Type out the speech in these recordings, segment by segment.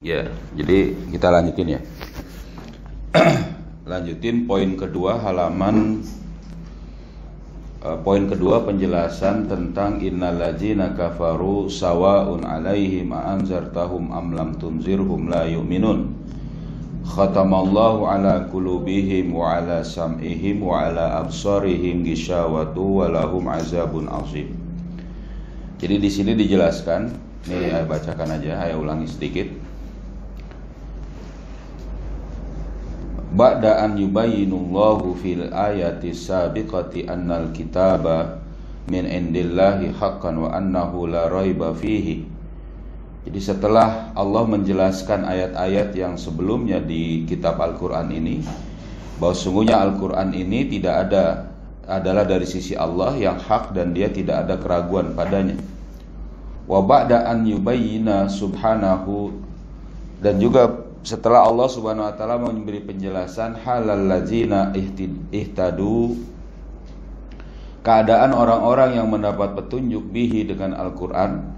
Ya, jadi kita lanjutin ya. Lanjutin poin kedua poin kedua penjelasan tentang innalladzina kafaru sawaun alaihim anzartahum am lam tunzirhum la yu'minun. Khatamallahu ala qulubihim wa ala sam'ihim wa ala absarihim ghishawatu wa lahum azabun azim. Jadi di sini dijelaskan, nih saya bacakan aja, saya ulangi sedikit. Ba'da an yubayyinullahu fil ayati sabiqati annal kitaba min indillahi haqqan wa annahu la raiba fihi. Jadi setelah Allah menjelaskan ayat-ayat yang sebelumnya di kitab Al-Quran ini, bahwa sungguhnya Al-Quran ini adalah dari sisi Allah yang hak dan dia tidak ada keraguan padanya. Wa ba'da an yubayyina subhanahu, dan juga setelah Allah Subhanahu wa taala memberi penjelasan halal ladzina ihtadu, keadaan orang-orang yang mendapat petunjuk bihi dengan Al-Qur'an,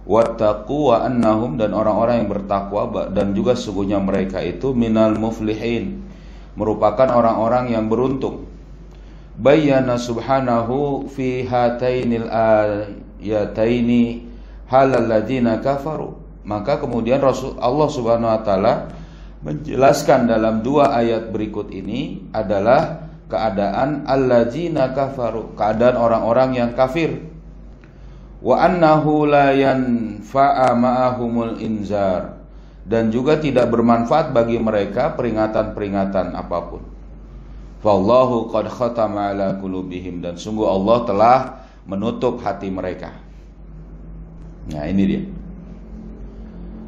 wattaqu wa annahum, dan orang-orang yang bertakwa, dan juga sesungguhnya mereka itu minal muflihin, merupakan orang-orang yang beruntung. Bayyana subhanahu fi hatainil ayataini halal ladzina kafaru. Maka kemudian Allah Subhanahu wa taala menjelaskan dalam dua ayat berikut ini adalah keadaan alladzina kafaru, keadaan orang-orang yang kafir. Wa annahu la yanfa'a ma'ahumul inzar, dan juga tidak bermanfaat bagi mereka peringatan-peringatan apapun. Wallahu qad khatama ala qulubihim, dan sungguh Allah telah menutup hati mereka. Nah, ini dia.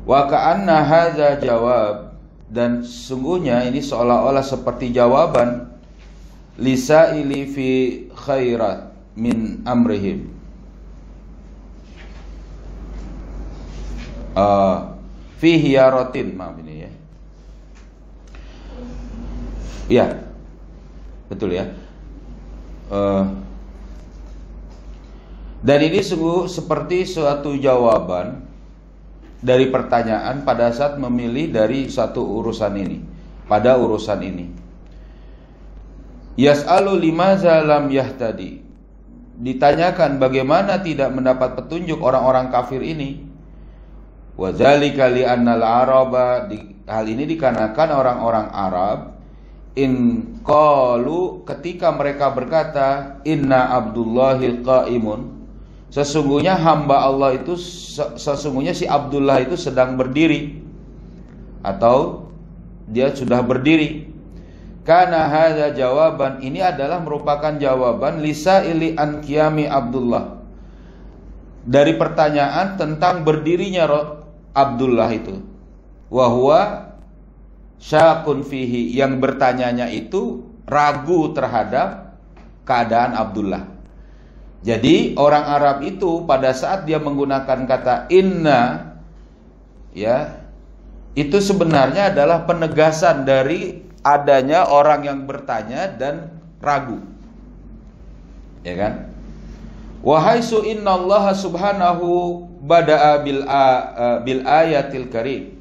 Wa ka'anna hadza jawab, dan sungguhnya ini seolah-olah seperti jawaban lisaili fi khairat min amrihim. Fi hiyaratin, maaf ini ya. Ya, betul ya. Dan ini sungguh seperti suatu jawaban dari pertanyaan pada saat memilih dari satu urusan ini, pada urusan ini. Yas'alu limaza lam yahtadi, ditanyakan bagaimana tidak mendapat petunjuk orang-orang kafir ini. Wa dzalika li annal araba, hal ini dikarenakan orang-orang Arab in qalu, ketika mereka berkata inna abdullahi qaimun, sesungguhnya hamba Allah itu, sesungguhnya si Abdullah itu sedang berdiri, atau dia sudah berdiri. Karena hadza jawaban, ini adalah merupakan jawaban lisaili an qiyami Abdullah, dari pertanyaan tentang berdirinya Abdullah itu. Wa huwa syakun fihi, yang bertanyanya itu ragu terhadap keadaan Abdullah. Jadi orang Arab itu pada saat dia menggunakan kata inna, ya, itu sebenarnya adalah penegasan dari adanya orang yang bertanya dan ragu, ya kan? Wahaisu innallaha subhanahu bada'a bil ayatil karim,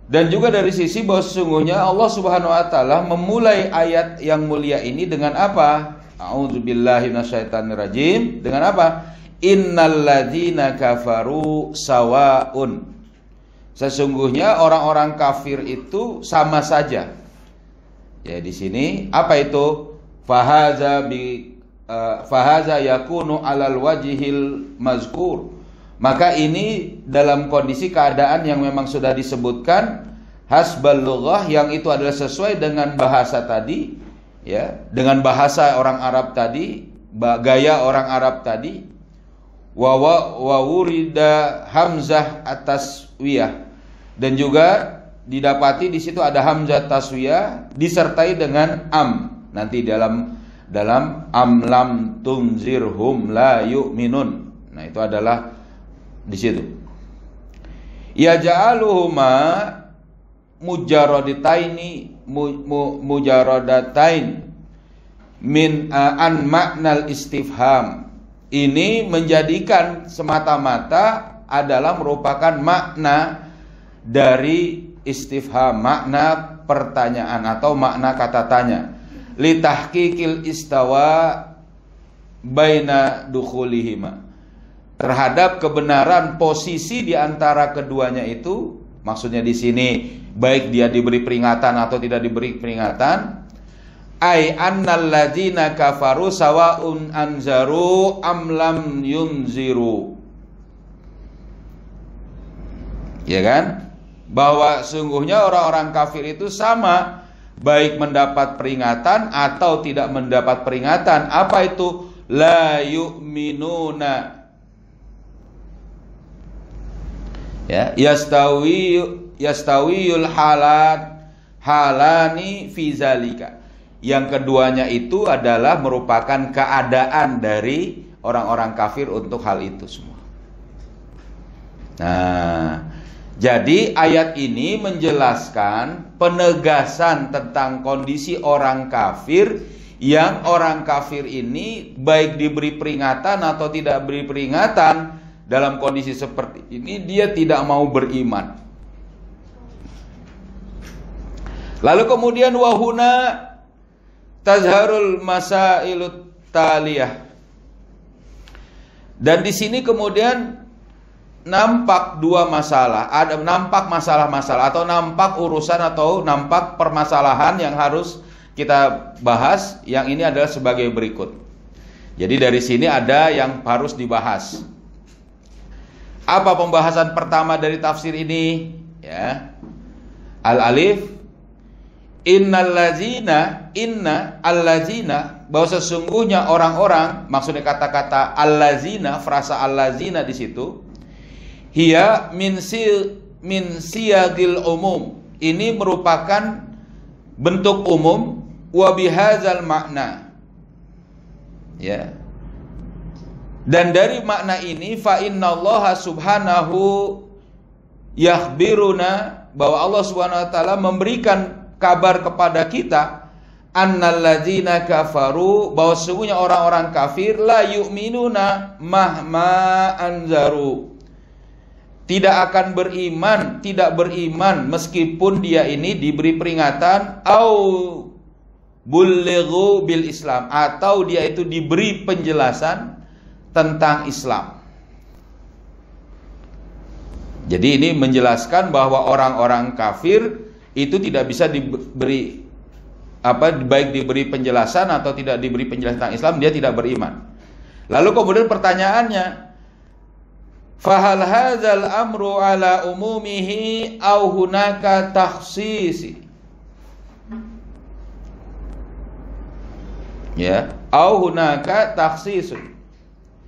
dan juga dari sisi bahwa sesungguhnya Allah Subhanahu wa taala memulai ayat yang mulia ini dengan apa? A'udzubillahi minasyaitonirrajim. Dengan apa? Innalladzina kafaru sawaun, sesungguhnya orang-orang kafir itu sama saja. Ya, di sini apa itu? Fahaza yakunu alal wajhil mazkur. Maka ini dalam kondisi keadaan yang memang sudah disebutkan hasbal lughah, yang itu adalah sesuai dengan bahasa tadi, ya, dengan bahasa orang Arab tadi, gaya orang Arab tadi. Wa wurida hamzah ataswiyah, dan juga didapati di situ ada hamzah taswiyah disertai dengan am. Nanti dalam am lam tunzirhum la yu'minun. Nah, itu adalah di situ. Ya ja'aluhuma mujarradatain min an maknal istifham. Ini menjadikan semata-mata adalah merupakan makna dari istifham, makna pertanyaan atau makna kata tanya. Litahqiqil istawa baina dukhulihima, terhadap kebenaran posisi di antara keduanya itu. Maksudnya di sini baik dia diberi peringatan atau tidak diberi peringatan. Ai annal ladzina kafaru sawaun anzaru am lam yunziru. Ya kan? Bahwa sungguhnya orang-orang kafir itu sama, baik mendapat peringatan atau tidak mendapat peringatan. Apa itu? La yu'minuna. Ya, yastawiyul halani fi zalika. Yang keduanya itu adalah merupakan keadaan dari orang-orang kafir untuk hal itu semua. Nah, jadi ayat ini menjelaskan penegasan tentang kondisi orang kafir, yang orang kafir ini baik diberi peringatan atau tidak beri peringatan, dalam kondisi seperti ini dia tidak mau beriman. Lalu kemudian wahuna tazharul masailut taliyah. Dan di sini kemudian nampak dua masalah, ada nampak masalah-masalah atau nampak urusan atau nampak permasalahan yang harus kita bahas. Yang ini adalah sebagai berikut. Jadi dari sini ada yang harus dibahas. Apa pembahasan pertama dari tafsir ini? Ya. Al-alif, inna allazina, bahwa sesungguhnya orang-orang, maksudnya kata-kata allazina, frasa allazina di situ, hiya min siyagil umum. Ini merupakan bentuk umum, wa bihadzal makna. Ya. Dan dari makna ini, fa innallaha subhanahu yakhbiruna, bahwa Allah subhanahu wa ta'ala memberikan kabar kepada kita, annalladzina kafaru, bahwa sesungguhnya orang-orang kafir, la yu'minuna mahma anzaru, tidak akan beriman, tidak beriman meskipun dia ini diberi peringatan, au bullighu bil Islam, atau dia itu diberi penjelasan tentang Islam. Jadi ini menjelaskan bahwa orang-orang kafir itu tidak bisa diberi baik diberi penjelasan atau tidak diberi penjelasan tentang Islam, dia tidak beriman. Lalu kemudian pertanyaannya, fahal hadzal amru ala umumihi au hunaka takhsisi? Ya, au hunaka takhsisun.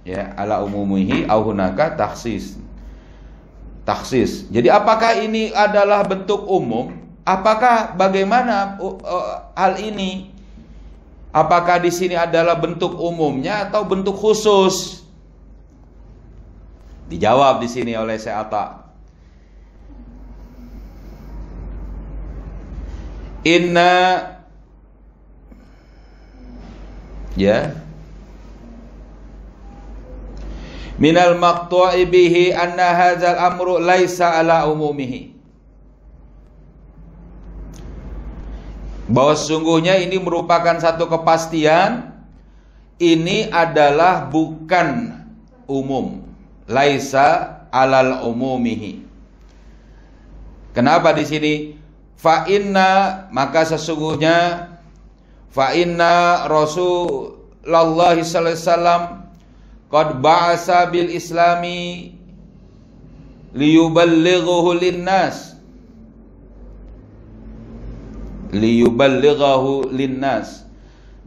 Ya, ala umumihi au hunaka takhsis. Jadi apakah ini adalah bentuk umum? Apakah bagaimana hal ini? Apakah di sini adalah bentuk umumnya atau bentuk khusus? Dijawab di sini oleh Syekh Atta. Inna, ya, minal maqtu'i bihi anna hadzal amru laisa ala umumihi, bahwa sesungguhnya ini merupakan satu kepastian, ini adalah bukan umum, laisa alal umumihi. Kenapa di sini? Fa inna, maka sesungguhnya, fa inna Rasulullah sallallahu alaihi wasallam qad ba'asa bil islami liyuballighahu linnas,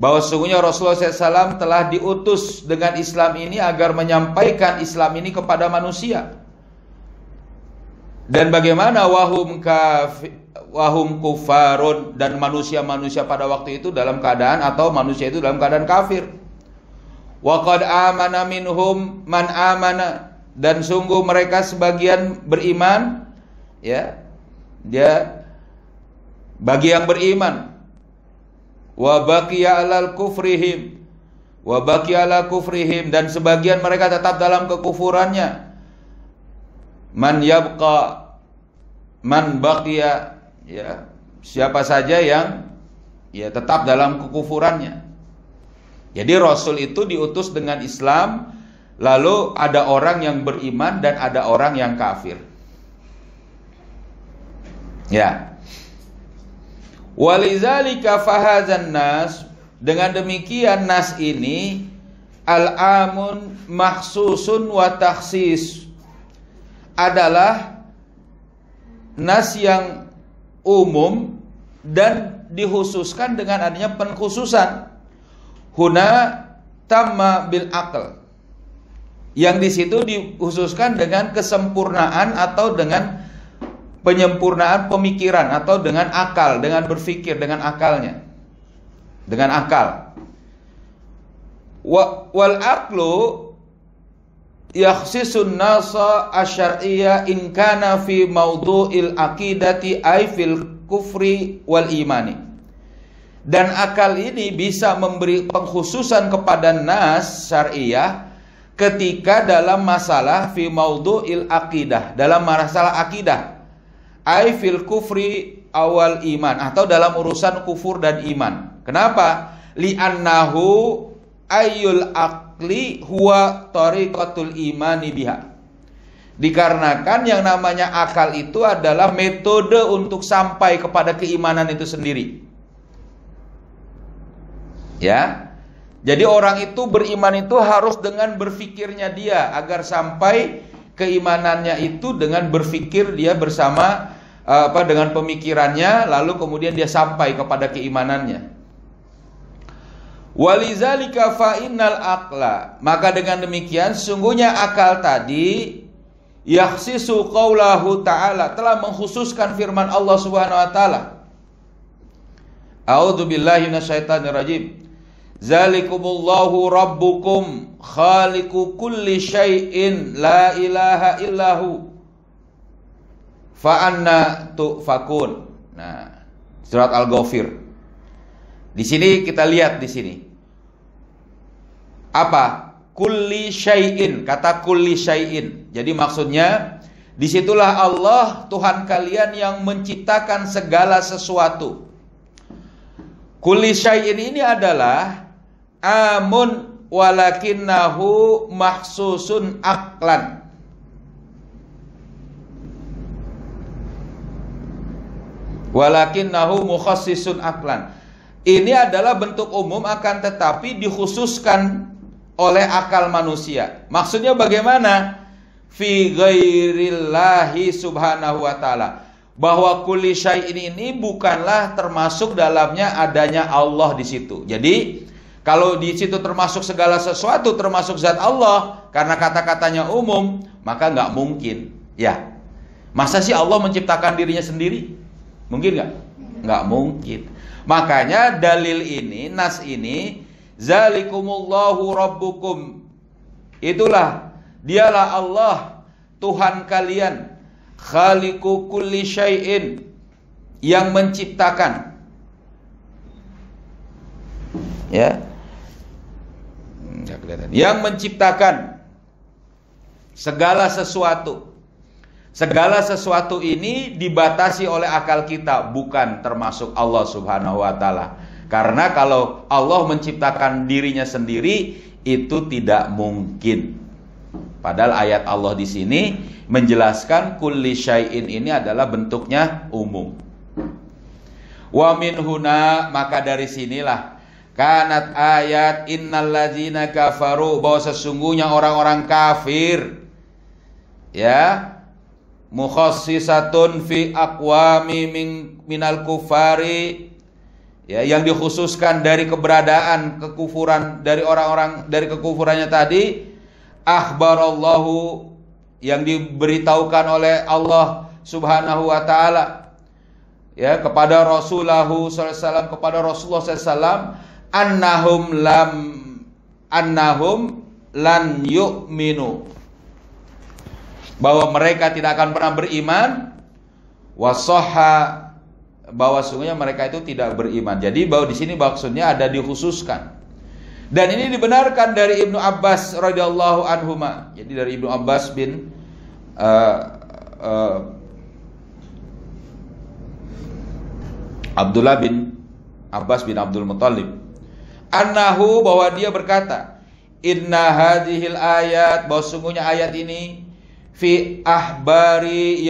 bahwa sesungguhnya Rasulullah SAW telah diutus dengan Islam ini agar menyampaikan Islam ini kepada manusia. Dan bagaimana wahum kufarun, dan manusia-manusia pada waktu itu dalam keadaan, atau manusia itu dalam keadaan kafir. Wa qad amana minhum man amana, dan sungguh mereka sebagian beriman, ya, dia bagi yang beriman. Wa baqiya alal kufrihim, wa baqiya ala kufrihim, dan sebagian mereka tetap dalam kekufurannya. Man yabqa, man baqiya, ya, siapa saja yang ya tetap dalam kekufurannya. Jadi Rasul itu diutus dengan Islam, lalu ada orang yang beriman dan ada orang yang kafir. Ya. Walizalika fahazan nas, dengan demikian nas ini al-amun mahsusun wa takhsis, adalah nas yang umum dan dikhususkan dengan adanya penkhususan. Huna tamma bil aql, yang di situ dikhususkan dengan kesempurnaan atau dengan penyempurnaan pemikiran atau dengan akal, dengan berpikir dengan akalnya, dengan akal. Wal aqlu yakhsisun nasa asyariyya in kana fi mawdu'il aqidati ay fil kufri wal imani. Dan akal ini bisa memberi pengkhususan kepada nas syariah ketika dalam masalah fi mawdu'il aqidah, dalam masalah akidah, ay fil kufri awal iman, atau dalam urusan kufur dan iman. Kenapa? Li'annahu ayyul aqli huwa tariqatul imani biha. Dikarenakan yang namanya akal itu adalah metode untuk sampai kepada keimanan itu sendiri. Ya, jadi orang itu beriman itu harus dengan berfikirnya dia, agar sampai keimanannya itu dengan berfikir dia bersama dengan pemikirannya, lalu kemudian dia sampai kepada keimanannya. Walizalika fa innal aqla, maka dengan demikian sungguhnya akal tadi yakhsisu qaulahu ta'ala, telah mengkhususkan firman Allah Subhanahu wa taala. A'udzu billahi minasyaitonir rajim. Zalikumullahu rabbukum khaliqu kulli syai'in la ilaha illahu fa anna tu'fakun. Nah, surat Al-Ghafir. Di sini kita lihat di sini. Apa? Kulli syai'in, kata kulli syai'in. Jadi maksudnya disitulah Allah Tuhan kalian yang menciptakan segala sesuatu. Kulli syai'in ini adalah amun walakinnahu mahsusun aqlan. Walakinnahu mukhassisun aqlan. Ini adalah bentuk umum, akan tetapi dikhususkan oleh akal manusia. Maksudnya bagaimana? Fi ghairillahi subhanahu wa ta'ala, bahwa kulli syai'in ini bukanlah termasuk dalamnya adanya Allah di situ. Jadi kalau di situ termasuk segala sesuatu, termasuk zat Allah, karena kata-katanya umum, maka nggak mungkin. Ya, masa sih Allah menciptakan dirinya sendiri? Mungkin nggak? Nggak mungkin. Makanya dalil ini, nas ini, zalikumullahu rabbukum, itulah, dialah Allah Tuhan kalian, khaliqu kulli syai'in, yang menciptakan. Ya, yang menciptakan segala sesuatu. Segala sesuatu ini dibatasi oleh akal kita, bukan termasuk Allah Subhanahu wa ta'ala. Karena kalau Allah menciptakan dirinya sendiri, itu tidak mungkin. Padahal ayat Allah di sini menjelaskan kulli syai'in ini adalah bentuknya umum. Wa min huna, maka dari sinilah kanat ayat innal ladzina kafaru, bahwa sesungguhnya orang-orang kafir, ya, mukhassisatun fi aqwami minal kufari, ya, yang dikhususkan dari keberadaan kekufuran dari orang-orang, dari kekufurannya tadi. Akhbarallahu, yang diberitahukan oleh Allah Subhanahu wa ta'ala, ya, kepada Rasulahu sallallahu alaihi wasallam, kepada Rasulullah sallallahu alaihi wasallam, annahum lan yu'minu, bahwa mereka tidak akan pernah beriman, wasahha, bahwa sungguhnya mereka itu tidak beriman. Jadi bahwa di sini maksudnya ada dikhususkan. Dan ini dibenarkan dari Ibnu Abbas radhiyallahu anhuma. Jadi dari Ibnu Abbas bin Abdullah bin Abbas bin Abdul Muttalib, annahu, bahwa dia berkata, inna hadhil ayat, bahwa sungguhnya ayat ini fi ahbari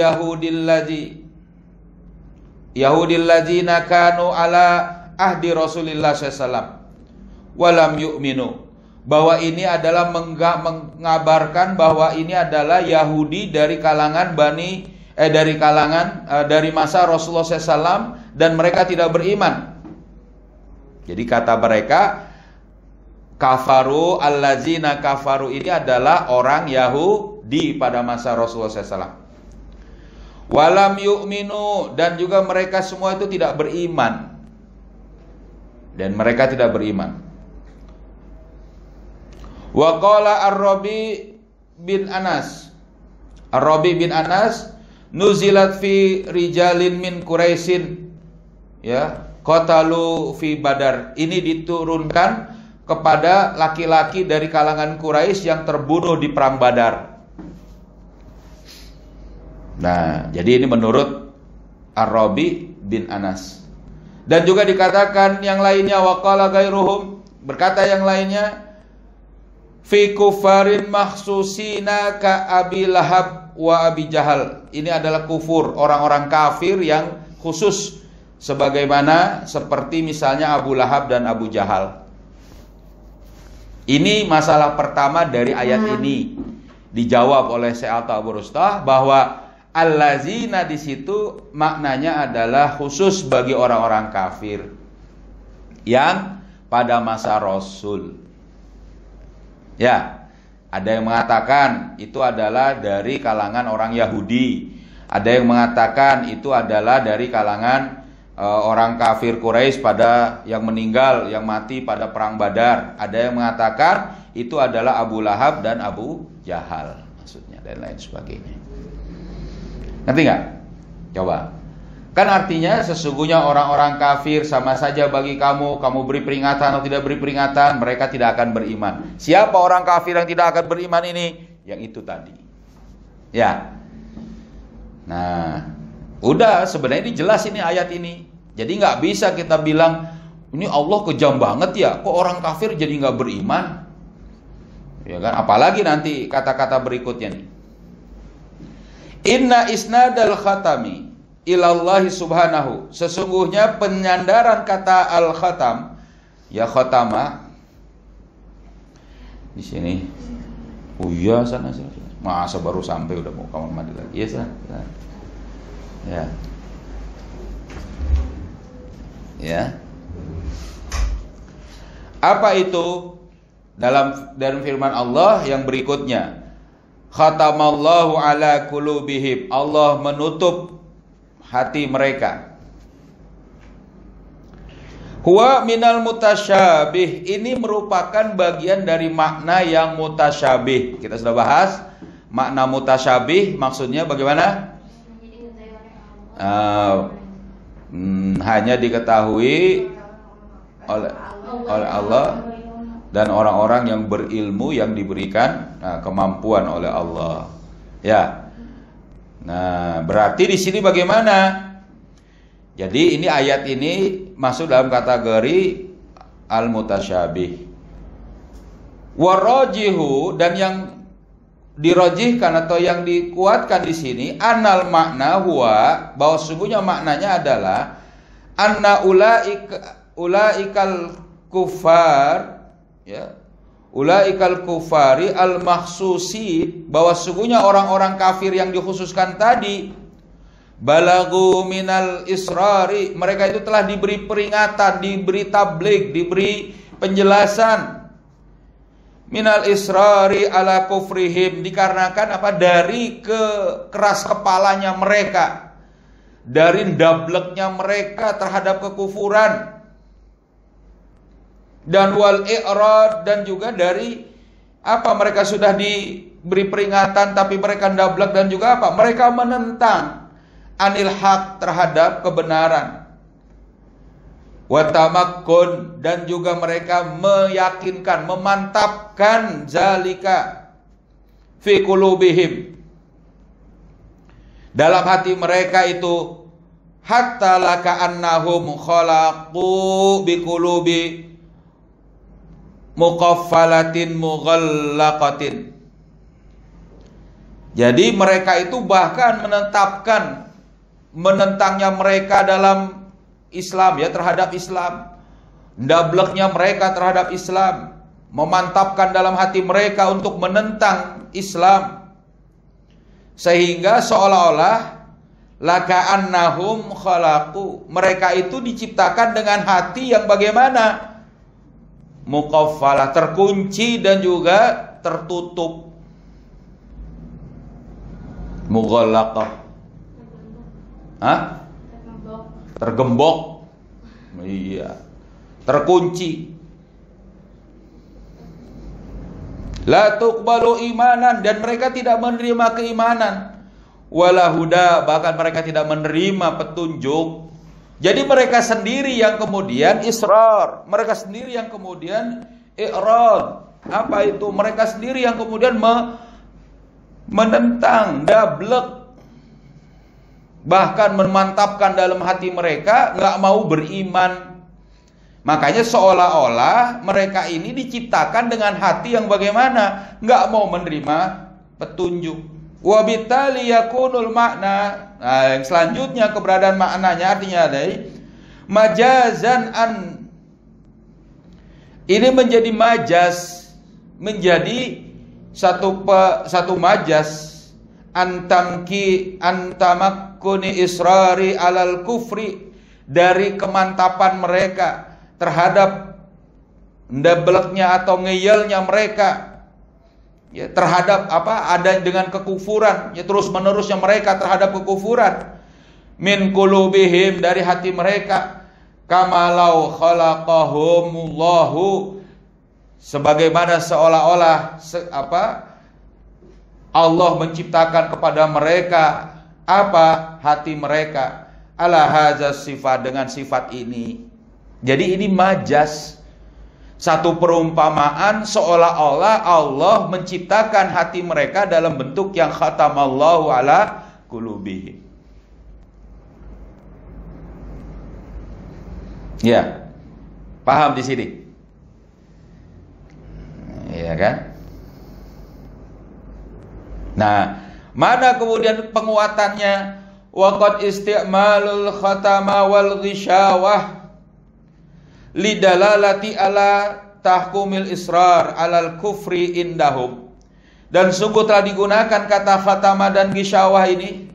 Yahudilladzina kanu ala ahdi Rasulillah SAW walam yu'minu, bahwa ini adalah mengabarkan bahwa ini adalah Yahudi dari kalangan dari masa Rasulullah SAW, dan mereka tidak beriman. Jadi kata mereka, kafaru allazina kafaru, ini adalah orang Yahudi pada masa Rasulullah SAW. Walam yu'minu, dan juga mereka semua itu tidak beriman. Dan mereka tidak beriman. Wa qala Ar-Rabi bin Anas, nuzilat fi rijalin min Quraisyin, ya, qatalu fi Badar. Ini diturunkan kepada laki-laki dari kalangan Quraisy yang terbunuh di perang Badar. Nah, jadi ini menurut Ar-Rabi bin Anas. Dan juga dikatakan yang lainnya, waqala ghairuhum, berkata yang lainnya, fi kufarin makhsusina ka Abi Lahab wa Abi Jahal. Ini adalah kufur, orang-orang kafir yang khusus, sebagaimana seperti misalnya Abu Lahab dan Abu Jahal. Ini masalah pertama dari ayat ini. Dijawab oleh Syekh Abu Rustah bahwa allazina di situ maknanya adalah khusus bagi orang-orang kafir yang pada masa Rasul. Ya, ada yang mengatakan itu adalah dari kalangan orang Yahudi. Ada yang mengatakan itu adalah dari kalangan orang kafir Quraisy pada yang meninggal, yang mati pada perang Badar. Ada yang mengatakan itu adalah Abu Lahab dan Abu Jahal maksudnya, dan lain sebagainya. Ngerti nggak? Coba. Kan artinya sesungguhnya orang-orang kafir sama saja bagi kamu beri peringatan atau tidak beri peringatan, mereka tidak akan beriman. Siapa orang kafir yang tidak akan beriman ini? Yang itu tadi. Ya. Nah, udah, sebenarnya ini jelas ini ayat ini. Jadi nggak bisa kita bilang ini Allah kejam banget ya, kok orang kafir jadi nggak beriman? Ya kan? Apalagi nanti kata-kata berikutnya nih. Inna isnadal khatami ilallahi subhanahu, sesungguhnya penyandaran kata al-khatam, ya khatama di sini. Oh iya, sana. Masa baru sampai udah mau kamar mandi lagi. Iya, sana. Ya. Ya. Apa itu? Dalam firman Allah yang berikutnya, khatamallahu ala qulubihim, Allah menutup hati mereka. Huwa minal mutasyabih, ini merupakan bagian dari makna yang mutasyabih. Kita sudah bahas makna mutasyabih, maksudnya bagaimana? Hanya diketahui oleh Allah dan orang-orang yang berilmu yang diberikan kemampuan oleh Allah. Ya. Nah, berarti di sini bagaimana? Jadi ini ayat ini masuk dalam kategori al-mutasyabih. Warajihu, dan yang dirajihkan atau yang dikuatkan di sini anal makna huwa, bahwa sesungguhnya maknanya adalah anna ulaikal kufar, ya, ulaikal kufari al makhsusi, bahwa sesungguhnya orang-orang kafir yang dikhususkan tadi, balagu minal israri, mereka itu telah diberi peringatan, diberi tabligh, diberi penjelasan, minal israri ala kufrihim, dikarenakan apa? Dari keras kepalanya mereka, dari dableknya mereka terhadap kekufuran, dan wal i'rad, dan juga dari apa? Mereka sudah diberi peringatan tapi mereka dablek, dan juga apa? Mereka menentang anil haq, terhadap kebenaran. Watamakkun, dan juga mereka meyakinkan, memantapkan zalika fi qulubihim, dalam hati mereka itu, hatta laka annahum khalaqu biqulubi muqaffalatin mughallaqatin. Jadi mereka itu bahkan menentangnya mereka dalam Islam, ya, terhadap Islam, ndableknya mereka terhadap Islam, memantapkan dalam hati mereka untuk menentang Islam, sehingga seolah-olah laka annahum khalaqu, mereka itu diciptakan dengan hati yang bagaimana? Muqaffalah, terkunci dan juga tertutup. Mughallaqah. Hah? Tergembok. Iya. Terkunci. La tuqbalu imanan, dan mereka tidak menerima keimanan. Wala huda, bahkan mereka tidak menerima petunjuk. Jadi mereka sendiri yang kemudian israr, mereka sendiri yang kemudian i'rad. Apa itu? Mereka sendiri yang kemudian menentang, dablek, bahkan memantapkan dalam hati mereka nggak mau beriman. Makanya seolah-olah mereka ini diciptakan dengan hati yang bagaimana? Nggak mau menerima petunjuk. Wabitali yakunul makna. Nah, yang selanjutnya keberadaan maknanya artinya dari majazan an. Ini menjadi majaz, menjadi satu majaz, antamakkuni israri alal kufri, dari kemantapan mereka terhadap ndableknya atau ngeyelnya mereka, ya, terhadap apa ada dengan kekufuran, ya, terus menerusnya mereka terhadap kekufuran, min qulubihim, dari hati mereka, kamalau khalaqahumullahu, sebagaimana seolah-olah Allah menciptakan kepada mereka apa? Hati mereka, ala hadzas sifat, dengan sifat ini. Jadi ini majaz, satu perumpamaan seolah-olah Allah menciptakan hati mereka dalam bentuk yang khatamallahu ala qulubihim. Ya, paham di sini? Iya kan? Nah, mana kemudian penguatannya? Waqad isti'malul khatama wal ghishawah lidalalati ala tahkumil israr alal kufri indahum. Dan sungguh telah digunakan kata khatama dan ghishawah ini.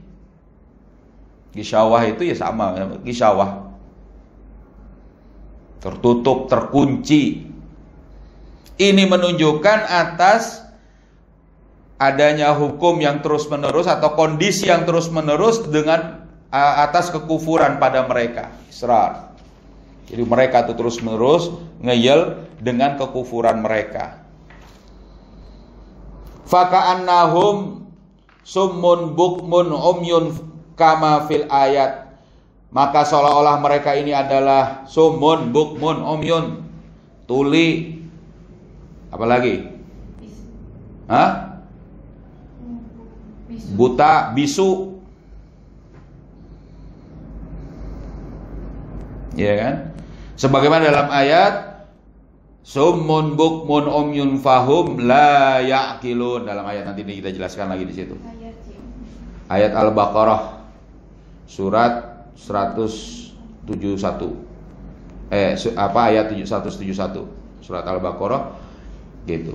Ghishawah itu ya sama, ghishawah, tertutup, terkunci. Ini menunjukkan atas adanya hukum yang terus-menerus atau kondisi yang terus-menerus dengan atas kekufuran pada mereka, israr. Jadi mereka itu terus-menerus ngeyel dengan kekufuran mereka. Faka'annahum summun bukmun umyun kama fil ayat. Maka seolah-olah mereka ini adalah summun bukmun umyun, tuli, apalagi? Hah? Buta, bisu. Ya kan? Sebagaimana dalam ayat summun bukmun umyun fahum la ya'qilun, dalam ayat nanti ini kita jelaskan lagi di situ. Ayat Al-Baqarah surat 171. Ayat 171 surat Al-Baqarah gitu.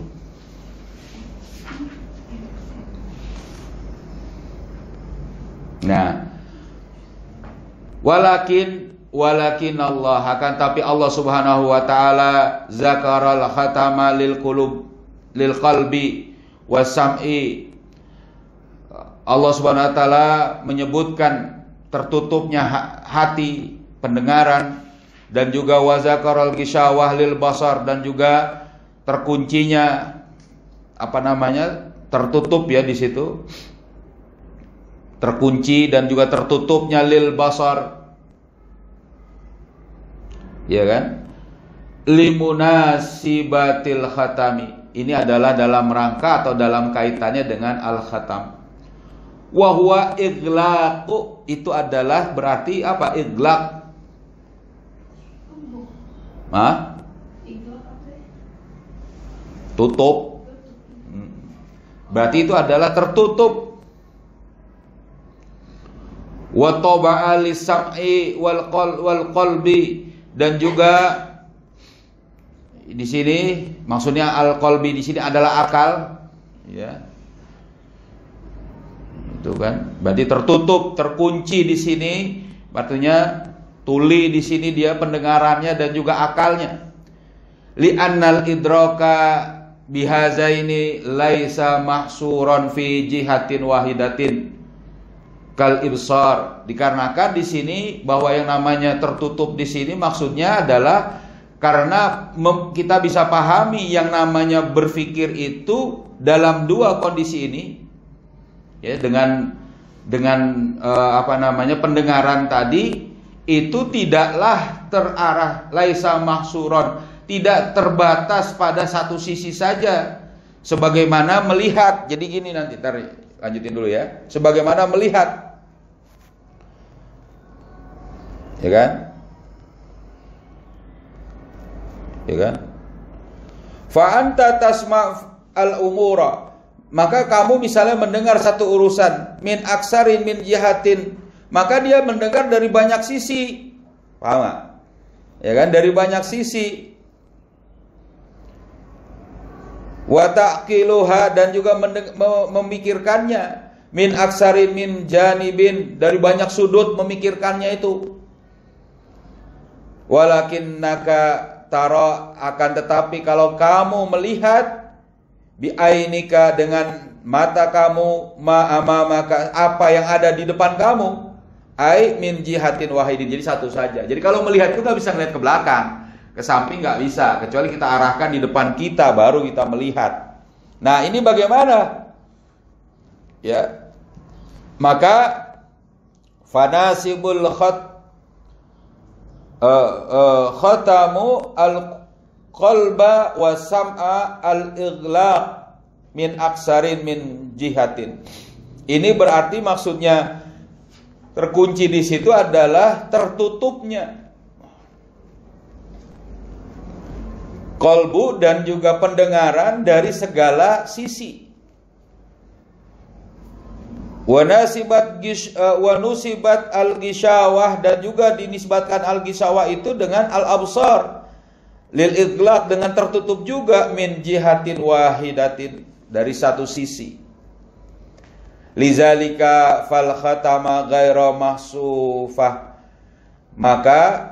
Nah, walakin Allah, akan tapi Allah Subhanahu wa taala zakaral khatama lil qalbi wasam'i. Allah Subhanahu wa taala menyebutkan tertutupnya hati, pendengaran, dan juga wazakaral ghishawah lil basar, dan juga terkuncinya tertutup ya di situ. Terkunci dan juga tertutupnya lil basar. Ya kan? Limunasibatil khatami. Ini adalah dalam rangka atau dalam kaitannya dengan al-khatam. Wa huwa iglaqu, itu adalah berarti apa? Iglaq. Hah? Tutup. Berarti itu adalah tertutup. Wa taba'a lis-sam'i wal qalbi, dan juga di sini maksudnya al-qalbi di sini adalah akal, ya. Itu kan, berarti tertutup, terkunci di sini, artinya tuli di sini dia pendengarannya dan juga akalnya. Li'annal idraka bihazaini laisa mahsuran fi jihatin wahidatin kal ibsar. Dikarenakan di sini bahwa yang namanya tertutup di sini maksudnya adalah karena kita bisa pahami yang namanya berpikir itu dalam dua kondisi ini. Ya, dengan pendengaran tadi itu tidaklah terarah, laisa mahsuron, tidak terbatas pada satu sisi saja, sebagaimana melihat. Jadi gini, nanti lanjutin dulu ya. Sebagaimana melihat, ya kan? Ya kan? Fa anta tasma' al-umura, maka kamu misalnya mendengar satu urusan min aksarin min jihatin, maka dia mendengar dari banyak sisi. Paham gak? Ya kan, dari banyak sisi. Wa ta'qiluha, dan juga memikirkannya min aksarin min janibin, dari banyak sudut memikirkannya itu. Walakinnaka tara, akan tetapi kalau kamu melihat bi'ainika, dengan mata kamu, maka apa yang ada di depan kamu, ai min jihatin wahidin, jadi satu saja. Jadi kalau melihat itu nggak bisa melihat ke belakang, ke samping nggak bisa, kecuali kita arahkan di depan kita baru kita melihat. Nah, ini bagaimana? Ya, maka fanasibul khatamu al qalba wa sam'a al-ighlaq min aksarin min jihatin. Ini berarti maksudnya terkunci di situ adalah tertutupnya qalbu dan juga pendengaran dari segala sisi. Wa nusibat al-gishawah, dan juga dinisbatkan al-gishawah itu dengan al-absar. Lil idlaq, dengan tertutup juga min jihatin wahidatin, dari satu sisi. Lizalika fal khatama ghaira mahsufah, maka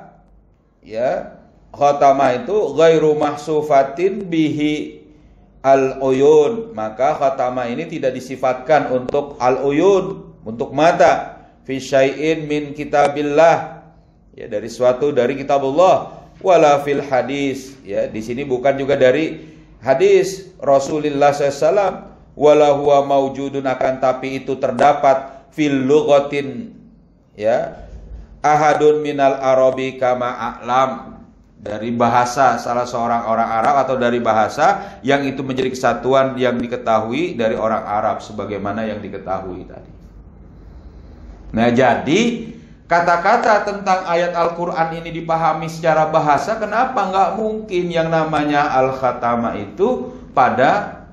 ya khatama itu ghairu mahsufatin bihi al uyun, maka khatama ini tidak disifatkan untuk al uyun, untuk mata, fi syai'in min kitabillah, ya dari suatu dari kitabullah, wala fil hadis, ya di sini bukan juga dari hadis Rasulullah SAW, wala huwa maujudun, akan tapi itu terdapat fil lughatin, ya ahadun minal arabi kama a'lam, dari bahasa salah seorang orang Arab atau dari bahasa yang itu menjadi kesatuan yang diketahui dari orang Arab sebagaimana yang diketahui tadi. Nah, jadi kata-kata tentang ayat Al-Quran ini dipahami secara bahasa, kenapa nggak mungkin yang namanya Al-Khatama itu pada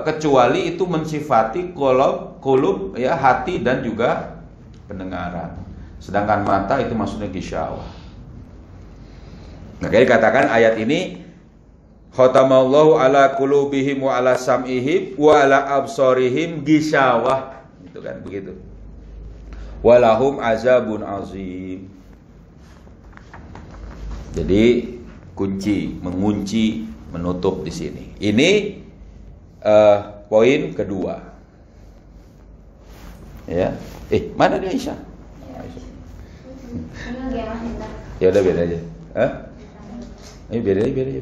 kecuali itu mensifati qulub, ya hati dan juga pendengaran. Sedangkan mata itu maksudnya gisyawah. Nah, jadi katakan ayat ini khatamallahu ala qulubihim wa ala sam'ihim wa ala absarihim gisyawah, itu kan begitu. Walahum azabun azim. Jadi kunci, mengunci, menutup di sini. Ini poin kedua. Ya. Mana dia Aisyah? Ya udah biar aja. Hah? Biar aja.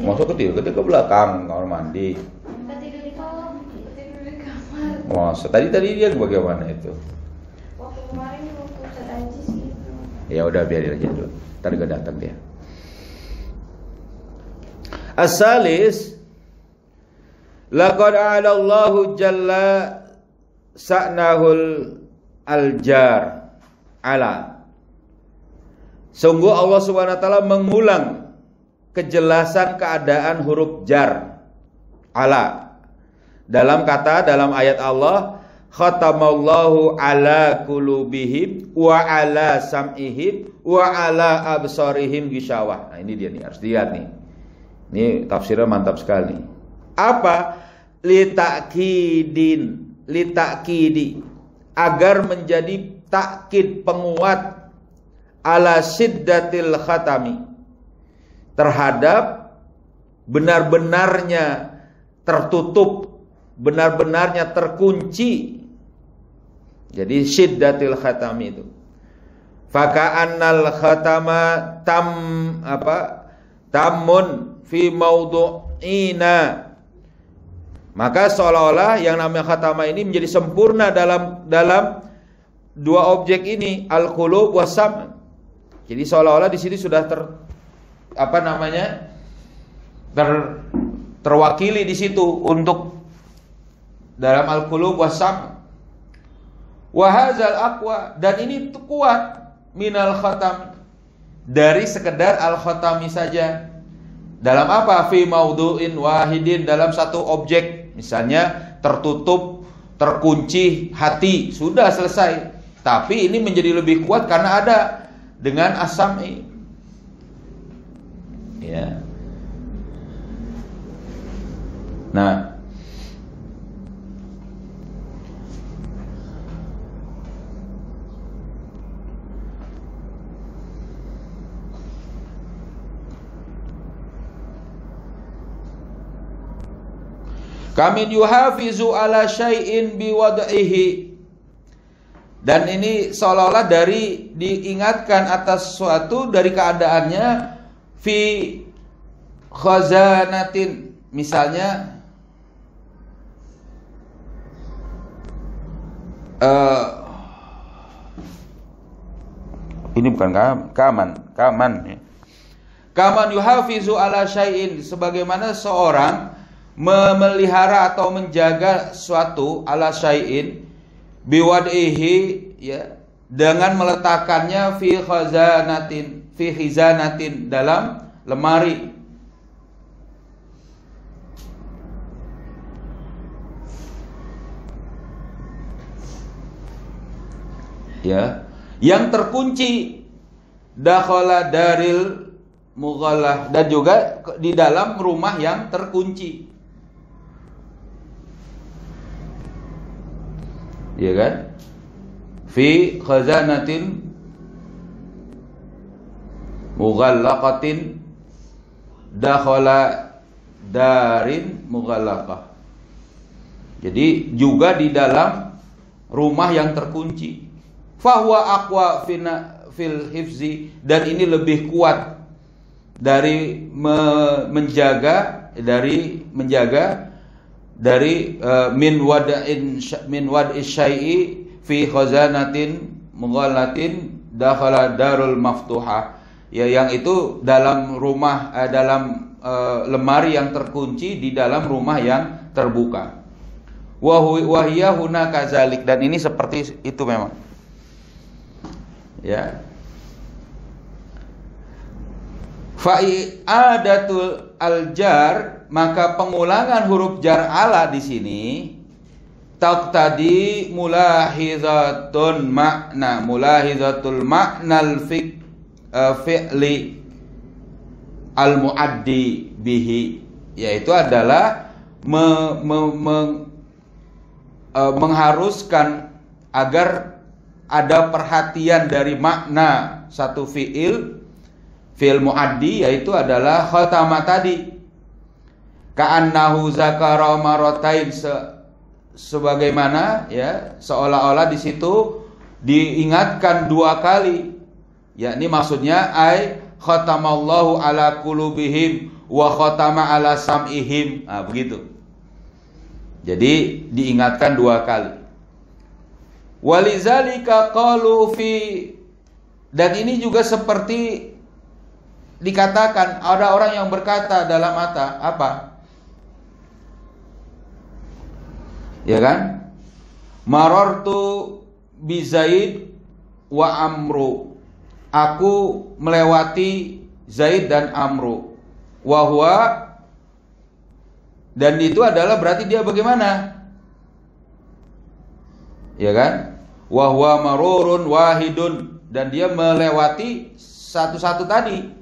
Masuk ketidur ke belakang kamar mandi. Masa tadi dia bagaimana itu? Waktu kemarin waktu Ustaz sih. Ya udah biarin aja dulu. Ntar juga datang dia. As-salis Laqad a'alallahu jalla sa'nahul aljar ala. Sungguh Allah Subhanahu wa taala mengulang kejelasan keadaan huruf jar ala. Dalam ayat Allah, khatamallahu ala qulubihim wa ala sam'ihim wa ala absarihim ghishawah. Nah, ini dia nih, harus dilihat nih. Ini tafsirnya mantap sekali. Apa? Litakidi, agar menjadi takkid, penguat ala syiddatil khatami, terhadap benar-benarnya tertutup, benar-benarnya terkunci. Jadi syiddatil khatami itu. Faka'annal khatama tamun fi maudu'ina. Maka seolah-olah yang namanya khatama ini menjadi sempurna dalam dua objek ini, al-qulub was-sam'. Jadi seolah-olah di sini sudah terwakili di situ untuk dalam al-qulub was-sam'. Wa hadzal aqwa, dan ini kuat minal khatam, dari sekedar al-khatami saja. Dalam apa? Fi maudu'in wahidin, dalam satu objek. Misalnya tertutup, terkunci hati, sudah selesai. Tapi ini menjadi lebih kuat karena ada dengan as-sam'i. Ya. Nah, kamin yuhafizu ala syai'in biwad'ihi, dan ini seolah-olah dari diingatkan atas sesuatu dari keadaannya fi khazanatin. Misalnya ini bukan kaman ya. Kaman yuhafizu ala syai'in, sebagaimana seorang memelihara atau menjaga suatu ala syai'in biwad'ihi, ya, dengan meletakkannya fi khizanatin dalam lemari. Ya, yang terkunci, dakhala daril mughallah, dan juga di dalam rumah yang terkunci. Ya kan? Fi khazanatin mughallaqatin dakhala darin mughallaqah. Jadi juga di dalam rumah yang terkunci. Fahuwa aqwa fil hifzi, dan ini lebih kuat dari menjaga min wad'i syai'i fi khazanatin mughallatin dakhala darul maftuhah, ya, yang itu dalam rumah dalam lemari yang terkunci di dalam rumah yang terbuka. Wa hiya huna kadzalik, dan ini seperti itu memang. Ya. Fa'iadatul aljar, maka pengulangan huruf jar ala di sini taqtadi mulahizatul ma'nal fi'li al muaddi bihi, yaitu adalah mengharuskan agar ada perhatian dari makna satu fi'il muaddi, yaitu adalah khatama tadi. Ka'annahu zakara maratain, sebagaimana, ya, seolah-olah di situ diingatkan dua kali. Yakni maksudnya ai khatamallahu ala qulubihim wa khatama ala sam'ihim. Nah, begitu. Jadi diingatkan dua kali. Walizalika qalu fi, dan ini juga seperti dikatakan ada orang yang berkata dalam apa? Ya kan? Marartu bi Zaid wa Amru. Aku melewati Zaid dan Amru. Wa huwa, dan itu adalah berarti dia bagaimana? Ya kan? Wa huwa marurun wahidun, dan dia melewati satu-satu tadi.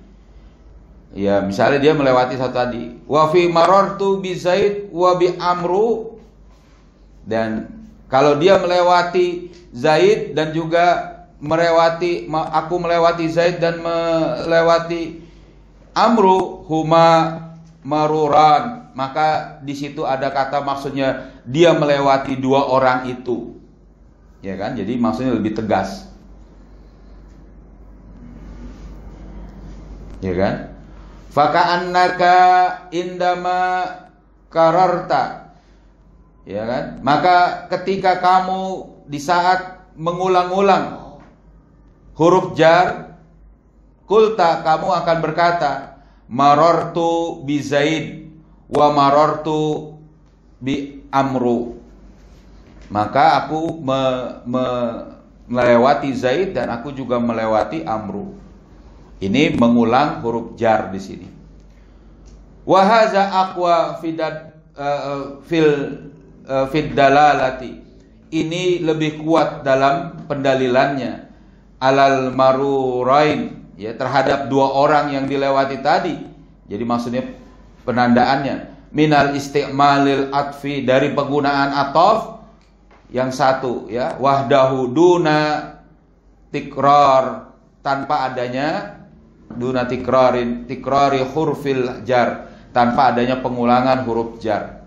Ya, misalnya dia melewati satu tadi. Wa fi marartu bi Zaid wa bi Amru. Dan kalau dia melewati Zaid dan juga aku melewati Zaid dan melewati Amru, huma maruran, maka di situ ada kata maksudnya dia melewati dua orang itu. Ya kan? Jadi maksudnya lebih tegas. Ya kan? Faka'annaka indama kararta. Ya kan? Maka ketika kamu di saat mengulang-ulang huruf jar, kulta, kamu akan berkata marartu bi Zaid wa marartu bi Amru. Maka aku melewati Zaid dan aku juga melewati Amru. Ini mengulang huruf jar di sini. Wa hadza aqwa fil dalalati. Ini lebih kuat dalam pendalilannya alal marurain, ya, terhadap dua orang yang dilewati tadi. Jadi maksudnya penandaannya minal isti'malil atfi, dari penggunaan ataf yang satu, ya, wahdahu duna tikrar, tanpa adanya duna tikrari hurufil jar, tanpa adanya pengulangan huruf jar.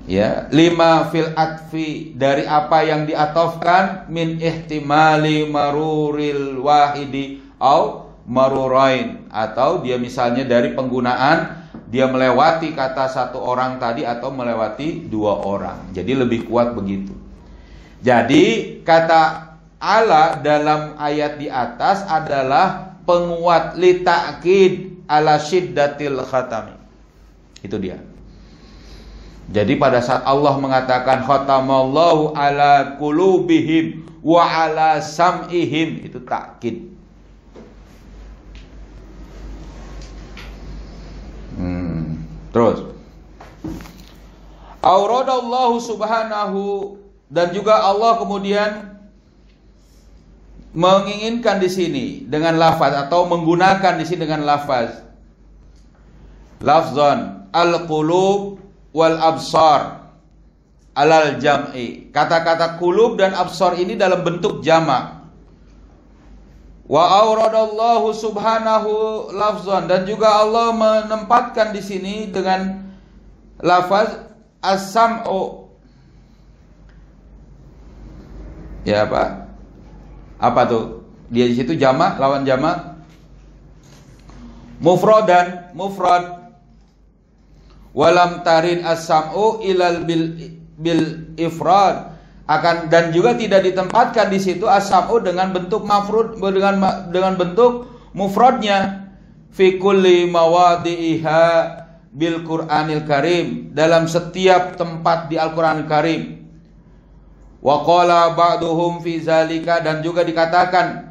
Ya, lima fil atfi, dari apa yang diatofkan, min ihtimali maruril wahidi au marurain, atau dia misalnya dari penggunaan dia melewati kata satu orang tadi atau melewati dua orang. Jadi lebih kuat begitu. Jadi kata ala dalam ayat di atas adalah penguat li ta'kid ala syiddatil khatami. Itu dia. Jadi pada saat Allah mengatakan khatamallahu ala qulubihim wa ala sam'ihim, itu takkid. Terus auradallahu subhanahu, dan juga Allah kemudian menginginkan di sini dengan lafaz, atau menggunakan di sini dengan lafaz lafzan al-qulub wal absar alal jam'i. Kata-kata qulub dan absar ini dalam bentuk jamak. Wa auradallahu subhanahu lafzan, dan juga Allah menempatkan di sini dengan lafaz as-sam'u. Ya, apa? Apa tuh? Dia di situ jamak, lawan jamak. Mufradan, mufrad. Walam tarin as-sam'u ilal bil ifrad, akan, dan juga tidak ditempatkan di situ as-sam'u dengan bentuk mafrud, dengan bentuk mufradnya, fi kulli mawadi'iha bil Qur'anil Karim, dalam setiap tempat di Al-Qur'anil Karim. Wa qala ba'duhum fi zalika, dan juga dikatakan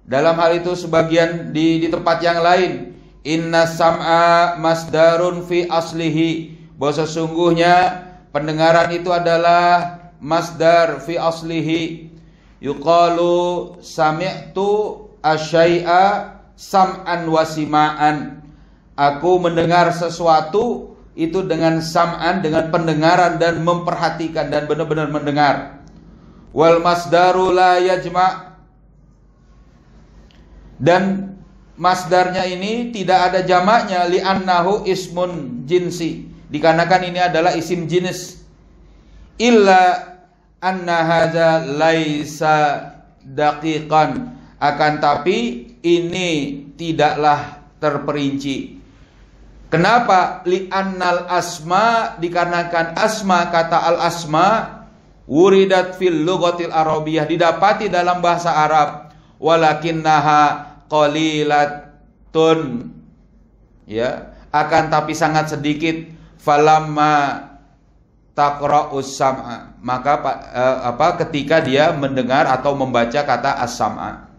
dalam hal itu sebagian di tempat yang lain, inna sam'a masdarun fi aslihi, bahwa sesungguhnya pendengaran itu adalah masdar fi aslihi. Yuqalu sami'tu asyai'a sam'an wa sima'an, aku mendengar sesuatu itu dengan sam'an, dengan pendengaran dan memperhatikan dan benar-benar mendengar. Wal masdaru la yajma', dan masdarnya ini tidak ada jamaknya, li'annahu ismun jinsi, dikarenakan ini adalah isim jenis. Illa anna hadza laisa daqiqan, akan tapi ini tidaklah terperinci. Kenapa? Li'annal asma, dikarenakan asma, kata al asma wuridat fil lughatil arabiyyah, didapati dalam bahasa Arab, walakinnaha qalilatun, ya, akan tapi sangat sedikit. Falamma taqra'us sam'a, maka ketika dia mendengar atau membaca kata as-sam'a.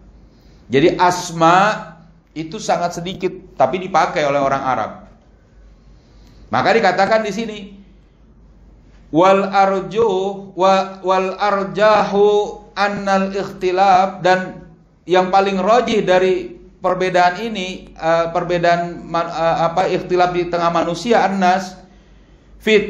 Jadi asma itu sangat sedikit tapi dipakai oleh orang Arab. Maka dikatakan di sini wal arjahu annal ikhtilaf, dan yang paling rajih dari perbedaan ini, ikhtilaf di tengah manusia, annas fi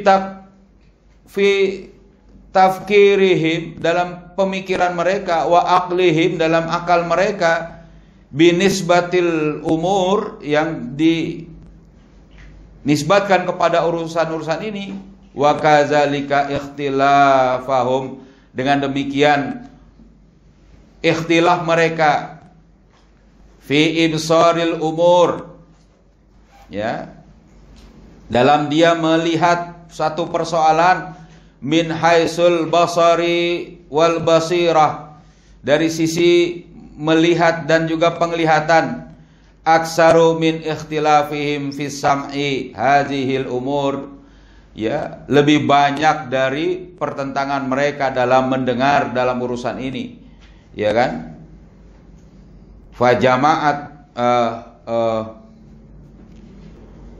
tafkirihim, dalam pemikiran mereka, wa aqlihim, dalam akal mereka, binisbatil umur, yang dinisbatkan kepada urusan-urusan ini, wa kadzalika ikhtilafahum, dengan demikian ikhtilaf mereka fi ibsaril umur, ya, dalam dia melihat satu persoalan, min haisul basari wal basirah, dari sisi melihat dan juga penglihatan, aksaru min ikhtilafihim fis sam'i hadhil umur, ya, lebih banyak dari pertentangan mereka dalam mendengar dalam urusan ini, ya kan? Fajamaat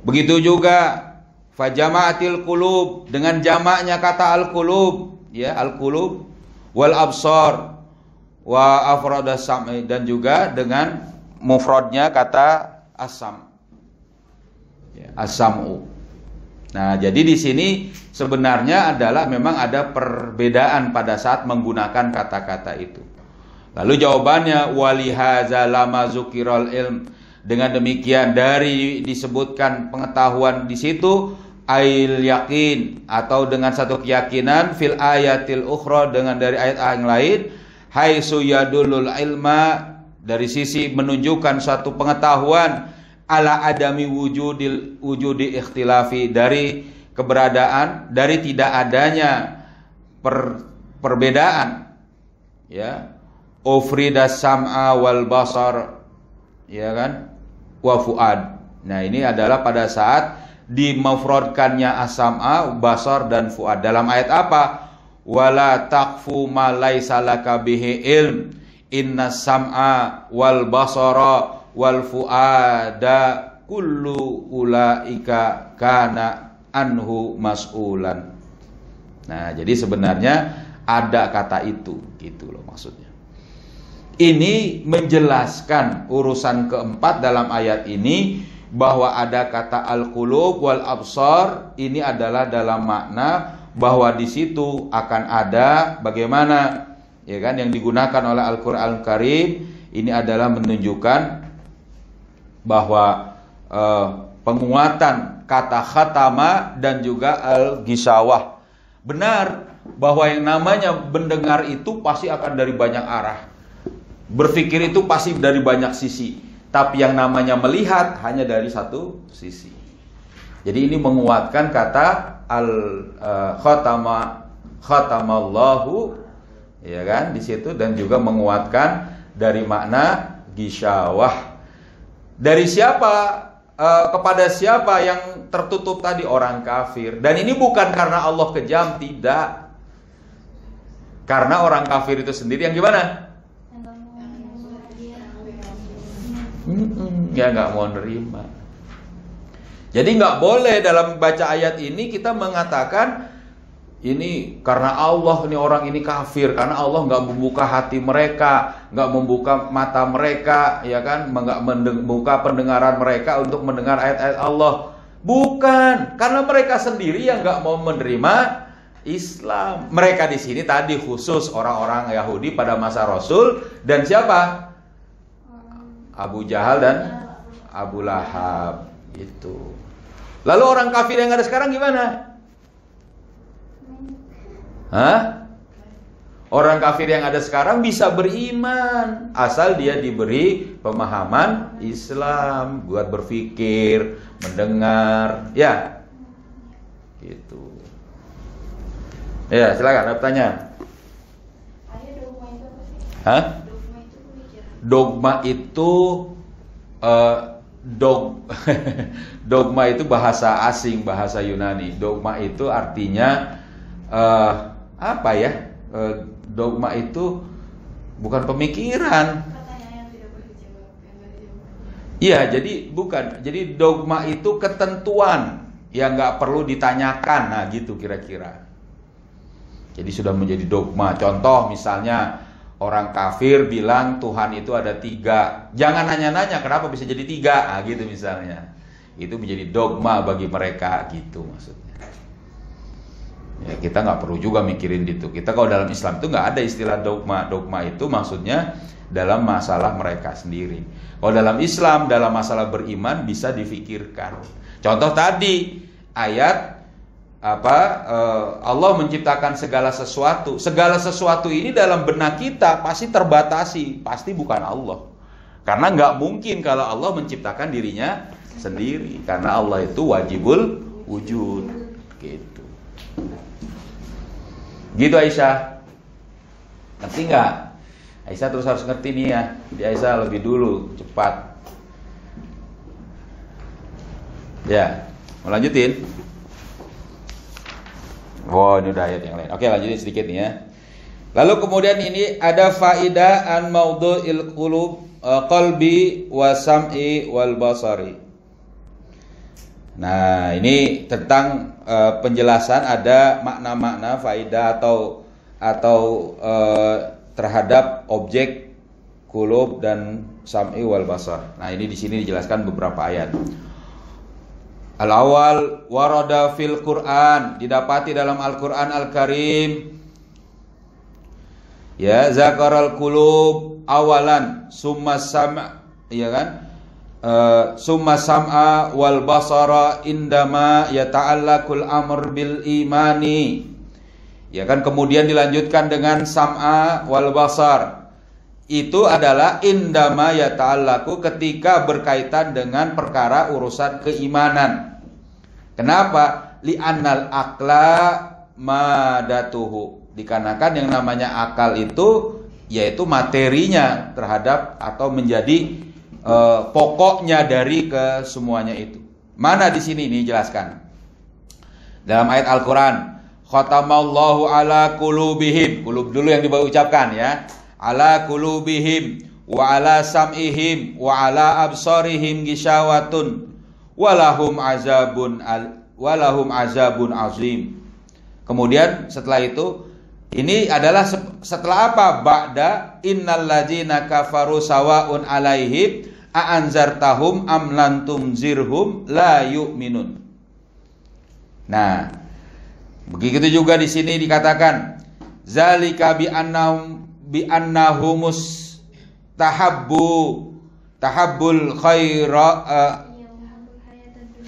begitu juga fajamaatil qulub, dengan jamaknya kata al-qulub, ya, al-qulub wal absar wa afradas sam'i, dan juga dengan mufradnya kata as-sam, ya, as-sam'u. Nah, jadi di sini sebenarnya adalah memang ada perbedaan pada saat menggunakan kata-kata itu. Lalu jawabannya walihaza lama zukiral ilm, dengan demikian dari disebutkan pengetahuan di situ, ail yakin, atau dengan satu keyakinan, fil ayatil ukhra, dengan dari ayat yang lain, haitsu yadulul ilma, dari sisi menunjukkan suatu pengetahuan, ala adami wujudi ikhtilafi, dari keberadaan, dari tidak adanya perbedaan, ya, ufridas sam'a wal basar, ya kan, wa fuad. Nah, ini adalah pada saat dimufradkannya as-sam'a, basar dan fuad. Dalam ayat apa? Wala taqfu ma laisa laka bihi ilm, innas sam'a wal basara wal fuada kullu ulaika kana anhu mas'ulan. Nah, jadi sebenarnya ada kata itu, gitu loh maksudnya. Ini menjelaskan urusan keempat dalam ayat ini, bahwa ada kata al-qulub wal absar, ini adalah dalam makna bahwa di situ akan ada bagaimana, ya kan, yang digunakan oleh Al-Qur'an Karim ini adalah menunjukkan bahwa penguatan kata khatama dan juga al-gisawah. Benar bahwa yang namanya mendengar itu pasti akan dari banyak arah, berpikir itu pasti dari banyak sisi, tapi yang namanya melihat hanya dari satu sisi. Jadi ini menguatkan kata khatamallahu, ya kan, di situ, dan juga menguatkan dari makna gisawah. Dari siapa, kepada siapa yang tertutup tadi? Orang kafir. Dan ini bukan karena Allah kejam, tidak. Karena orang kafir itu sendiri yang gimana? Ya nggak mau nerima. Jadi nggak boleh dalam baca ayat ini kita mengatakan ini karena Allah, ini orang ini kafir karena Allah nggak membuka hati mereka, nggak membuka mata mereka, ya kan, nggak membuka pendengaran mereka untuk mendengar ayat-ayat Allah. Bukan, karena mereka sendiri yang nggak mau menerima Islam. Mereka di sini tadi khusus orang-orang Yahudi pada masa Rasul, dan siapa? Abu Jahal dan Abu Lahab itu. Lalu orang kafir yang ada sekarang gimana? Hah? Orang kafir yang ada sekarang bisa beriman asal dia diberi pemahaman Islam, buat berpikir, mendengar, ya. Gitu. Ya, silakan ada pertanyaan. Hah? Dogma itu dogma itu bahasa asing, bahasa Yunani. Dogma itu artinya apa ya? Dogma itu bukan pemikiran. Iya, jadi bukan. Jadi dogma itu ketentuan yang nggak perlu ditanyakan. Nah, gitu kira-kira. Jadi sudah menjadi dogma. Contoh misalnya orang kafir bilang Tuhan itu ada 3. Jangan nanya-nanya kenapa bisa jadi 3. Nah, gitu misalnya. Itu menjadi dogma bagi mereka, gitu maksudnya. Ya, kita nggak perlu juga mikirin itu. Kita kalau dalam Islam itu nggak ada istilah dogma. Dogma itu maksudnya dalam masalah mereka sendiri. Kalau dalam Islam, dalam masalah beriman bisa difikirkan. Contoh tadi ayat Allah menciptakan segala sesuatu. Segala sesuatu ini dalam benak kita pasti terbatasi, pasti bukan Allah. Karena nggak mungkin kalau Allah menciptakan dirinya sendiri. Karena Allah itu wajibul wujud, gitu. Gitu Aisyah. Ngerti nggak? Aisyah terus harus ngerti nih ya. Di Aisyah lebih dulu, cepat. Ya, mau lanjutin? Oh, ini udah ayat yang lain. Oke, lanjutin sedikit nih ya. Lalu kemudian ini ada faidah an maudhu'il qulub, qalbi wa sam'i wal basari. Nah, ini tentang penjelasan ada makna-makna faidah atau terhadap objek qulub dan sam'i wal basar. Nah, ini di sini dijelaskan beberapa ayat. Al-awwal warada fil Quran, didapati dalam Al-Quran Al-Karim. Ya, zakaral qulub awalan summa sam'a, ya kan? Summa sam'a wal basara indama yata'allaqul amr bil imani. Ya kan, kemudian dilanjutkan dengan sam'a wal basar. Itu adalah indama yata'allaqu, ketika berkaitan dengan perkara urusan keimanan. Kenapa? Li'annal aqla madatuhu. Dikarenakan yang namanya akal itu yaitu materinya terhadap atau menjadi pokoknya dari kesemuanya itu. Mana di sini ini jelaskan. Dalam ayat Al-Qur'an, khatamallahu ala qulubihim. Qulub dulu yang dibawa ucapkan ya. Ala qulubihim wa ala sam'ihim wa ala absarihim ghishawatun walahum azabun azim. Kemudian setelah itu, ini adalah setelah apa? Ba'da innal ladzina kafaru sawaun alaihim a anzartahum am lam tunzirhum la yu'minun. Nah, begitu juga di sini dikatakan zalika bi annahumus tahabbul khaira.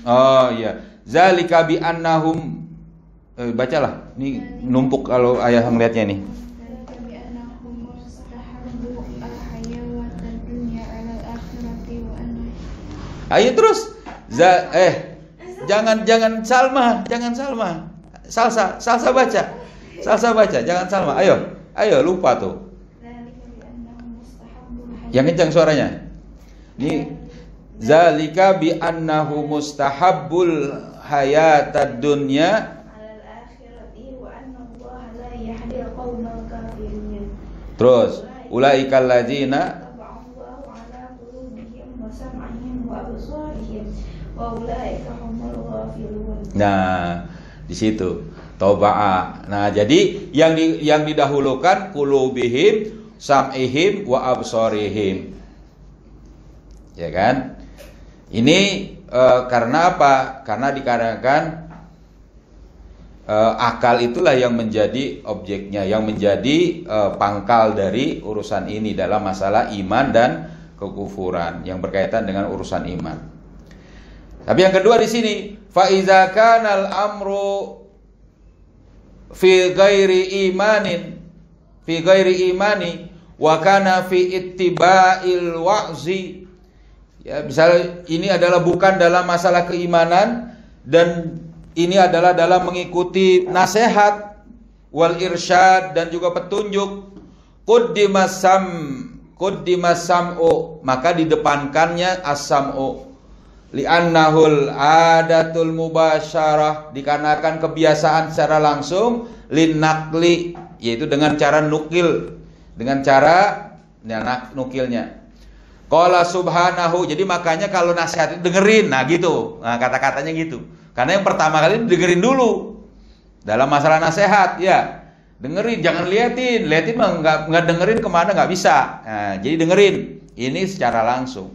Oh iya, zalika bi annahum, bacalah. Ini numpuk kalau ayah ngelihatnya nih. Ayo terus. Jangan Salma. Salsa baca. Jangan Salma. Ayo lupa tuh. Yang kencang suaranya. Ini zalika bi annahu mustahabbul hayatad dunya terus ulaikal ladzina. Nah, di situ Toba'a. Nah, jadi yang didahulukan qulubihim, sam'ihim wa absarihim. Ya kan? Ini karena apa? Karena dikarenakan akal itulah yang menjadi objeknya, yang menjadi pangkal dari urusan ini dalam masalah iman dan kekufuran yang berkaitan dengan urusan iman. Tapi yang kedua di sini, fa iza kanal amru fi ghairi imani wa kana fi ittiba'il wa'zi. Ya, misalnya ini adalah bukan dalam masalah keimanan dan ini adalah dalam mengikuti nasihat wal irsyad dan juga petunjuk. Quddimas sam'u, maka didepankannya as-sam'u. Li'annahul adatul mubasyarah, dikarenakan kebiasaan secara langsung linakli, yaitu dengan cara nukil, dengan cara nukilnya. Qala subhanahu, jadi makanya kalau nasihat itu dengerin, nah gitu, nah kata-katanya gitu. Karena yang pertama kali dengerin dulu dalam masalah nasihat, ya dengerin, jangan liatin mah nggak dengerin kemana nggak bisa. Nah, jadi dengerin ini secara langsung.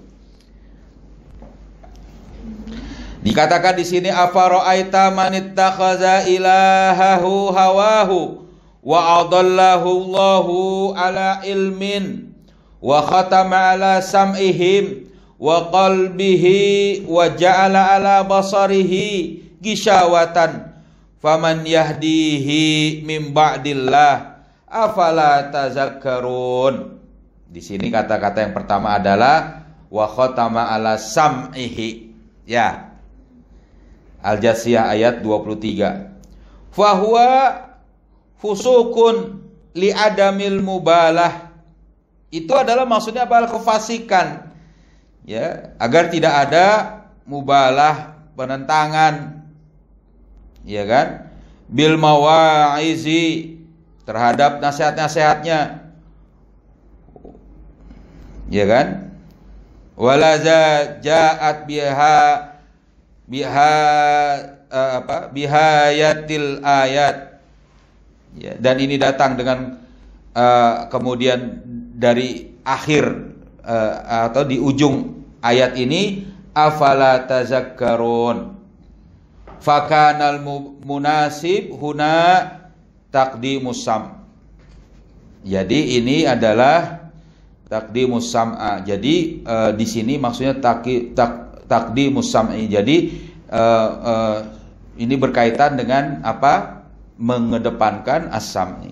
Dikatakan di sini afara'aita man ittakhadha ilahahu hawahu wa adallahu Allahu ala ilmin wa khatama ala sam'ihim wa qalbihi wa ja'ala ala basarihi gishawatan faman yahdihi min ba'dillah afala tazakkarun. Di sini kata-kata yang pertama adalah wa khatama ala sam'ihi. Ya. Al-Jasiyah ayat 23. Fahuwa fusukun li adamil mubalah. Itu adalah maksudnya apa? Kefasikan. Ya, agar tidak ada mubalah, penentangan. Ya kan? Bil mawa'izi, terhadap nasihat-nasihatnya. Ya kan? Walaza ja'at bihayatil ayat, ya, dan ini datang dengan kemudian dari akhir atau di ujung ayat ini afala tazakkarun fakanal munasib huna taqdimus sam. Jadi ini adalah taqdimus sam'a. Jadi di sini maksudnya taqdimus sam'i. Jadi ini berkaitan dengan apa? Mengedepankan as-sam'i.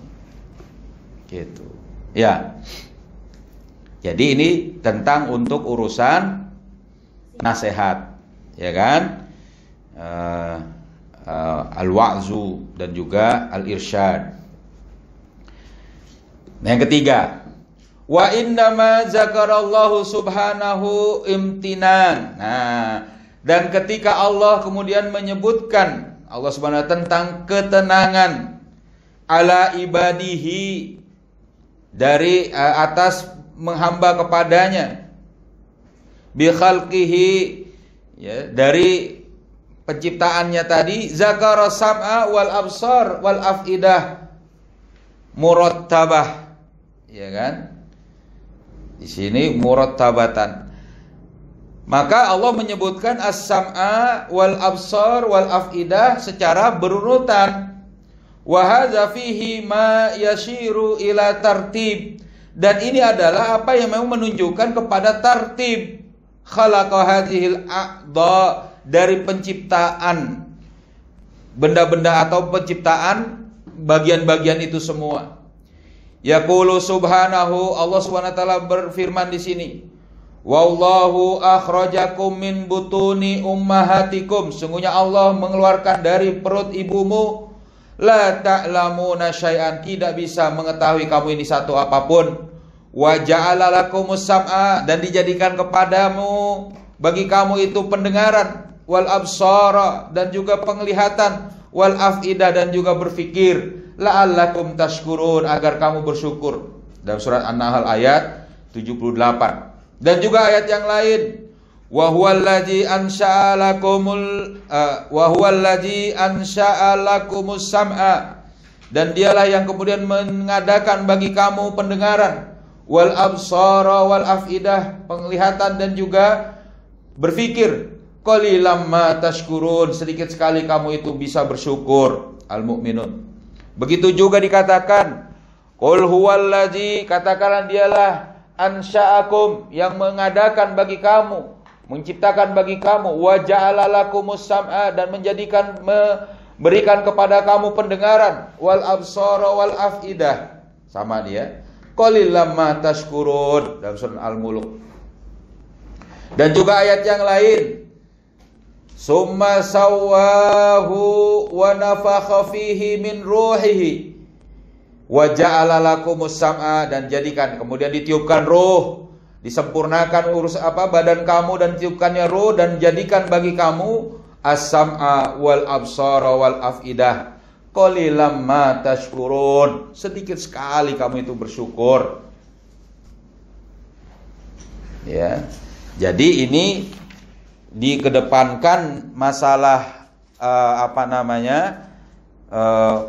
Gitu. Ya. Jadi ini tentang untuk urusan nasihat, ya kan? Al-wa'zu dan juga al-irsyad. Nah, yang ketiga, wa innama zakarallahu subhanahu imtinan. Nah, dan ketika Allah kemudian menyebutkan Allah subhanahu tentang ketenangan ala ibadihi, dari atas menghamba kepadanya, bi khalqihi, ya, dari penciptaannya tadi, zakara sam'a wal absar wal afidah murattabah, ya kan? Di sini murattabatan. Maka Allah menyebutkan as-sam'a wal absar wal afidah secara berurutan. Wa hadza fihi ma yashiru ila tartib. Dan ini adalah apa yang memang menunjukkan kepada tartib. Khalaqa hadhil a'dha, dari penciptaan benda-benda atau penciptaan bagian-bagian itu semua. Yaqulu subhanahu, Allah Subhanahu wa taala berfirman di sini, wallahu akhrajakum min butuni ummahatikum, sungguhnya Allah mengeluarkan dari perut ibumu, la ta'lamuna syai'an, tidak bisa mengetahui kamu ini satu apapun, wa ja'ala lakumus sam'a, dan dijadikan kepadamu, bagi kamu itu pendengaran, wal absara, dan juga penglihatan, wal afidah, dan juga berfikir, la'allakum tashkurun, agar kamu bersyukur. Dalam surat An-Nahl ayat 78. Dan juga ayat yang lain, wa huwallazi ansha'a lakumus sam'a, dan dialah yang kemudian mengadakan bagi kamu pendengaran, wal absara wal afidah, penglihatan dan juga berfikir. Qalilam ma tashkurun, sedikit sekali kamu itu bisa bersyukur. Al-Mu'minun. Begitu juga dikatakan, qul huwallazi, katakanlah dialah ansha'akum, yang mengadakan bagi kamu, menciptakan bagi kamu, wa ja'ala lakumus sam'a, dan menjadikan, memberikan kepada kamu pendengaran, wal absara wal afidah, sama dia. Qalilam ma tashkurun, dalam surah Al-Mulk. Dan juga ayat yang lain, summa sawwahu wa nafakha fihi min ruhihi wa ja'ala lakumus sam'a, dan jadikan, kemudian ditiupkan ruh, disempurnakan badan kamu, dan tiupkannya ruh, dan jadikan bagi kamu as-sam'a wal absara wal afidah. qalilam ma tashkurun. Sedikit sekali kamu itu bersyukur. Ya. Jadi ini dikedepankan masalah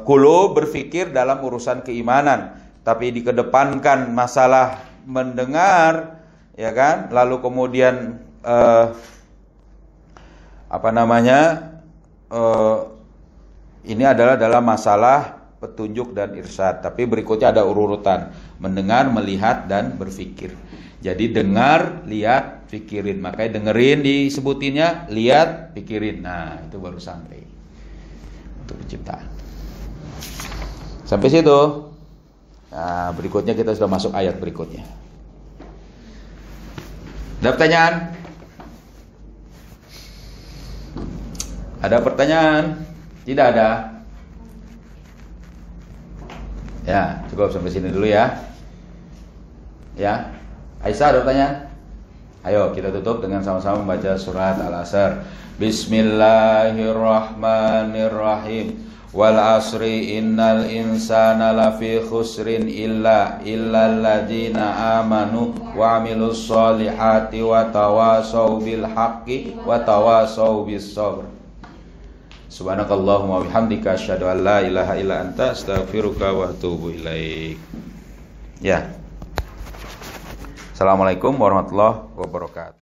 qulub, berpikir dalam urusan keimanan, tapi dikedepankan masalah mendengar, ya kan? Lalu kemudian ini adalah dalam masalah petunjuk dan irsyad. Tapi berikutnya ada urutan mendengar, melihat, dan berpikir. Jadi dengar, lihat, pikirin. Makanya dengerin disebutinnya, lihat, pikirin. Nah, itu baru sampai untuk penciptaan. Sampai situ. Nah, berikutnya kita sudah masuk ayat berikutnya. Ada pertanyaan? Ada pertanyaan? Tidak ada? Ya, cukup sampai sini dulu ya. Ya. Aisyah, ada pertanyaan? Ayo kita tutup dengan sama-sama membaca surat Al-Asr. Bismillahirrahmanirrahim. Wal asri innal insana lafi khusrin illa alladzina amanu wa amilus solihati wa tawasaw bil haqqi wa tawasaw bis sabr. Subhanakallahumma bihamdika asyhadu an la ilaha illa anta astaghfiruka wa atubu ilaik. Ya. Assalamualaikum warahmatullahi wabarakatuh.